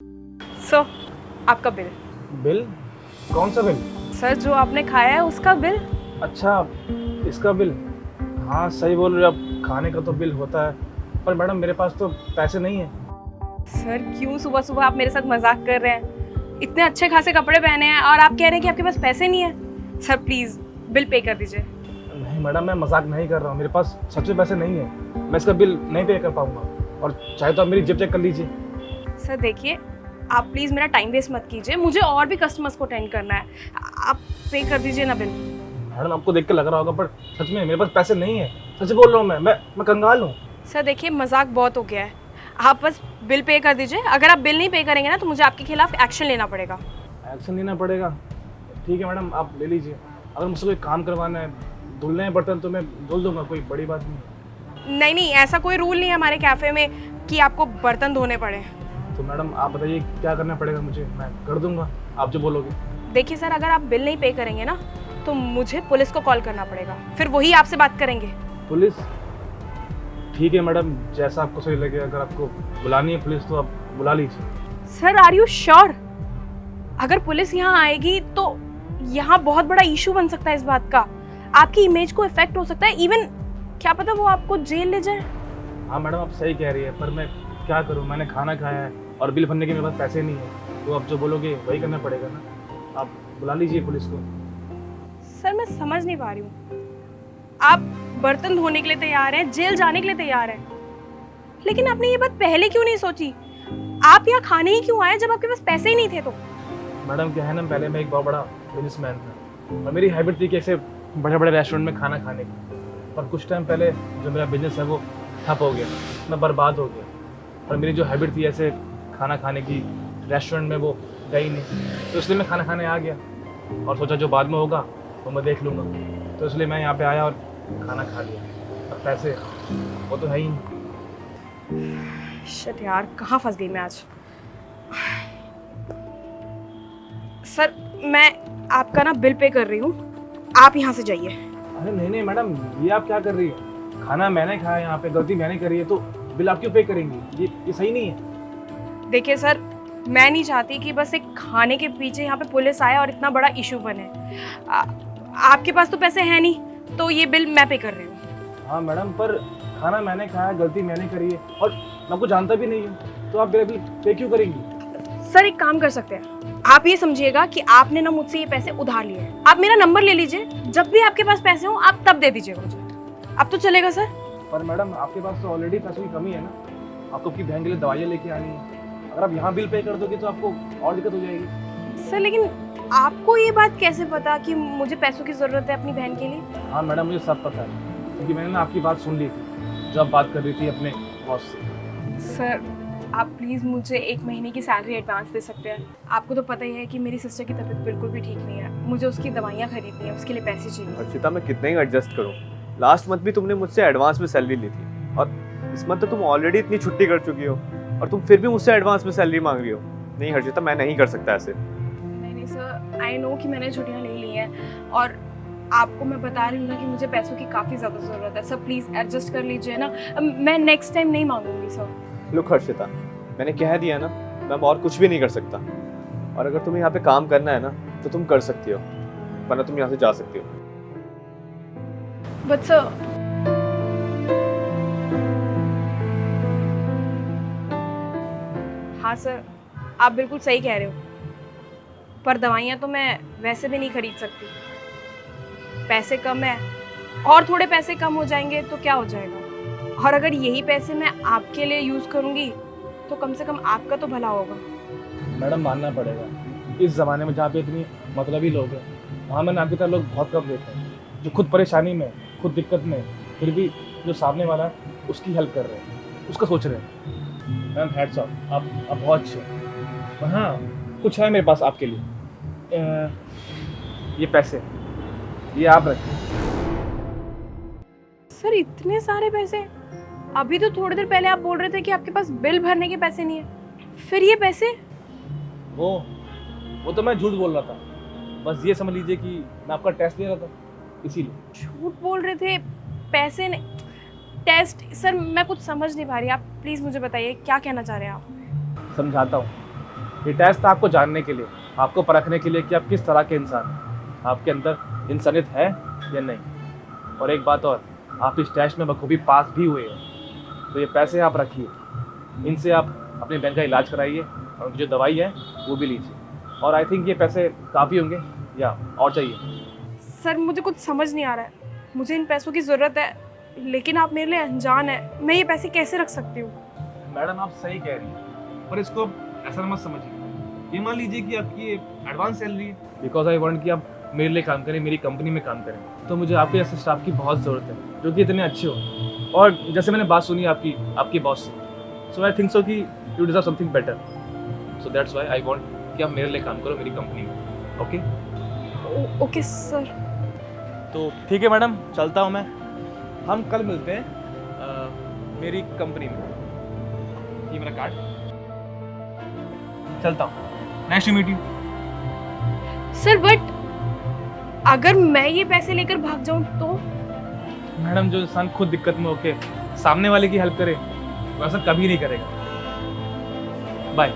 सो आपका bill. Bill? कौन सा बिल? सर जो आपने खाया है उसका बिल। अच्छा, इसका बिल। हाँ सही बोल रहे हो, अब खाने का तो बिल होता है, पर मैडम मेरे पास तो पैसे नहीं है। सर क्यों सुबह सुबह आप मेरे साथ मजाक कर रहे हैं? इतने अच्छे खासे कपड़े पहने हैं और आप कह रहे हैं कि आपके पास पैसे नहीं है। सर प्लीज बिल पे कर दीजिए। नहीं मैडम, मैं मजाक नहीं कर रहा हूँ, मेरे पास सच में पैसे नहीं है, मैं इसका बिल नहीं पे कर पाऊंगा। और चाहे तो आप मेरी जेब चेक कर लीजिए। सर देखिए, आप प्लीज मेरा टाइम वेस्ट मत कीजिए, मुझे और भी कस्टमर्स को अटेंड करना है। आप पे कर दीजिए ना बिल। मैडम आपको देख के लग रहा होगा, पर सच में मेरे पास पैसे नहीं है, सच बोल रहा हूँ मैं कंगाल हूँ। सर देखिए, मजाक बहुत हो गया है, आप बस बिल पे कर दीजिए। अगर आप बिल नहीं पे करेंगे ना तो मुझे आपके खिलाफ एक्शन लेना पड़ेगा। एक्शन लेना पड़ेगा? ठीक है मैडम, आप ले लीजिए। अगर मुझसे कोई काम करवाना है, धुलने हैं बर्तन, तो मैं धुल दूंगा, कोई बड़ी बात नहीं। नहीं नहीं, ऐसा कोई रूल नहीं है हमारे कैफ़े में कि आपको बर्तन धोने पड़े। तो मैडम आप बताइए क्या करना पड़ेगा मुझे, मैं कर दूंगा आप जो बोलोगे। देखिए सर, अगर आप बिल नहीं पे करेंगे ना तो मुझे पुलिस को कॉल करना पड़ेगा, फिर वही आपसे बात करेंगे। पुलिस? ठीक है मैडम, जैसा आपको सही लगे, अगर आपको बुलानी है पुलिस तो आप बुला लीजिए। Sir are you sure? अगर पुलिस यहाँ आएगी तो यहाँ बहुत बड़ा इशू बन सकता है इस बात का, आपकी इमेज को इफेक्ट हो सकता है, इवन क्या पता वो आपको जेल ले जाए। हाँ मैडम आप सही कह रही है, पर मैं क्या करूँ, मैंने खाना खाया है और बिल भरने के मेरे पास पैसे नहीं है, तो आप जो बोलोगे वही करना पड़ेगा ना। आप बुला लीजिए पुलिस को। सर मैं समझ नहीं पा रही हूँ, आप बर्तन धोने के लिए तैयार हैं, जेल जाने के लिए तैयार हैं, लेकिन आपने ये बात पहले क्यों नहीं सोची? आप यहाँ खाने ही क्यों आए जब आपके पास पैसे ही नहीं थे? तो मैडम क्या है ना, पहले मैं एक बहुत बड़ा बिजनेसमैन था और मेरी हैबिट थी कि ऐसे बड़े बड़े रेस्टोरेंट में खाना खाने की, पर कुछ टाइम पहले जो मेरा बिजनेस है वो ठप हो गया, मैं बर्बाद हो गया, और मेरी जो हैबिट थी ऐसे खाना खाने की रेस्टोरेंट में वो गई नहीं, तो इसलिए मैं खाना खाने आ गया और सोचा जो बाद में होगा वो मैं देख लूँगा, तो इसलिए मैं यहाँ पे आया और खाना खा लिया। और पैसे वो तो है ही नहीं। शिट यार, कहाँ फंस गई मैं आज। सर मैं आपका ना बिल पे कर रही हूँ, आप यहाँ से जाइए। अरे नहीं नहीं मैडम, ये आप क्या कर रही है? खाना मैंने खाया, यहाँ पे गलती मैंने करी है, तो बिल आप क्यों पे करेंगी? ये सही नहीं है। देखिए सर, मैं नहीं चाहती कि बस एक खाने के पीछे यहाँ पे पुलिस आए और इतना बड़ा इशू बने। आपके पास तो पैसे हैं नहीं, तो ये बिल मैं पे कर रही हूँ। हाँ मैडम, पर खाना मैंने खाया, गलती मैंने करी है और मैं आपको जानता भी नहीं हूँ, तो आप मेरा बिल पे क्यों करेंगी? सर एक काम कर सकते हैं, आप ये समझिएगा कि आपने ना मुझसे ये पैसे उधार लिए हैं, आप मेरा नंबर ले लीजिए, जब भी आपके पास पैसे हों आप तब दे दीजिएगा मुझे। अब तो चलेगा सर? पर मैडम आपके पास तो ऑलरेडी पैसों की कमी है ना, आपको अपनी बहन के लिए दवाइयाँ लेके आनी है, अगर आप यहाँ बिल पे कर दोगे तो आपको और दिक्कत हो जाएगी। सर लेकिन आपको ये बात कैसे पता कि मुझे पैसों की ज़रूरत है अपनी बहन के लिए? हाँ मैडम मुझे सब पता है, क्योंकि मैंने ना आपकी बात सुन ली थी जो आप बात कर रही थी अपने बॉस से। सर आप प्लीज़ मुझे 1 महीने की सैलरी एडवांस दे सकते हैं? आपको तो पता ही है कि मेरी सिस्टर की तबीयत बिल्कुल भी ठीक नहीं है, मुझे उसकी दवाइयाँ खरीदनी है, उसके लिए पैसे चाहिए। अर्चिता मैं कितना ही एडजस्ट करूँ, लास्ट मंथ भी तुमने मुझसे एडवांस में सैलरी ली थी और इस मंथ तो तुम ऑलरेडी इतनी छुट्टी कर चुकी हो और तुम फिर भी मुझसे एडवांस में सैलरी मांग रही हो। नहीं हर्षिता, मैं नहीं कर सकता ऐसे। नहीं सर, आई नो कि मैंने छुट्टियाँ ले ली हैं और आपको मैं बता रही हूँ ना कि मुझे पैसों की काफ़ी ज़्यादा ज़रूरत है। सर प्लीज़ एडजस्ट कर लीजिए ना, मैं नेक्स्ट टाइम नहीं मांगूंगी सर। लुक हर्षिता, मैंने कह दिया ना, मैं और कुछ भी नहीं कर सकता, और अगर तुम्हें यहाँ पे काम करना है ना तो तुम कर सकती हो, वरना तुम यहाँ से जा सकती हो। बट सर हाँ सर, आप बिल्कुल सही कह रहे हो, पर दवाइयाँ तो मैं वैसे भी नहीं खरीद सकती, पैसे कम है और थोड़े पैसे कम हो जाएंगे तो क्या हो जाएगा, और अगर यही पैसे मैं आपके लिए यूज़ करूँगी तो कम से कम आपका तो भला होगा। मैडम मानना पड़ेगा, इस ज़माने में जहाँ पे इतनी मतलबी लोग हैं, वहाँ मैंने आपकी तरह लोग बहुत कम देखे हैं जो खुद परेशानी में, खुद दिक्कत में, फिर भी जो सामने वाला है उसकी हेल्प कर रहे हैं, उसका सोच रहे हैं। मैम हैट्स ऑफ, आप बहुत अच्छे हैं। हाँ कुछ है मेरे पास आपके लिए, ये पैसे, ये आप रखें। सर इतने सारे पैसे? अभी तो थोड़ी देर पहले आप बोल रहे थे कि आपके पास बिल भरने के पैसे नहीं है, फिर ये पैसे? वो तो मैं झूठ बोल रहा था, बस ये समझ लीजिए कि मैं आपका टेस्ट ले रहा था, इसीलिए। झूठ बोल रहे थे? पैसे नहीं, टेस्ट? सर मैं कुछ समझ नहीं पा रही, आप प्लीज़ मुझे बताइए क्या कहना चाह रहे हैं आप? समझाता हूँ। ये टेस्ट था आपको जानने के लिए, आपको परखने के लिए कि आप किस तरह के इंसान हैं, आपके अंदर इंसानियत है या नहीं। और एक बात और, आप इस टेस्ट में बखूबी पास भी हुए हैं, तो ये पैसे आप रखिए, इनसे आप अपने बहन का इलाज कराइए और उनकी जो दवाई है वो भी लीजिए। और आई थिंक ये पैसे काफ़ी होंगे या और चाहिए? सर मुझे कुछ समझ नहीं आ रहा है, मुझे इन पैसों की ज़रूरत है, लेकिन आप मेरे लिए अनजान है, मैं ये पैसे कैसे रख सकती हूँ? मैडम आप सही कह रही हैं, पर इसको ऐसा मत समझिए। ये मान लीजिए कि आपकी एडवांस सैलरी है, बिकॉज आई वांट कि आप मेरे लिए काम करें, मेरी कंपनी में काम करें, तो मुझे आपके जैसे स्टाफ की बहुत ज़रूरत है जो कि इतने अच्छे हो। और जैसे मैंने बात सुनी आपकी बॉस से, सो आई थिंक सो कि you deserve something better, so that's why I want कि आप मेरे लिए काम करो मेरी कंपनी में। Okay okay sir. तो ठीक है मैडम, चलता हूँ मैं, हम कल मिलते हैं मेरी कंपनी में। ये मेरा कार्ड, चलता हूँ, nice to meet you. Sir but अगर मैं ये पैसे लेकर भाग जाऊं तो? मैडम जो इंसान खुद दिक्कत में होके सामने वाले की हेल्प करे वो ऐसा कभी नहीं करेगा। बाय।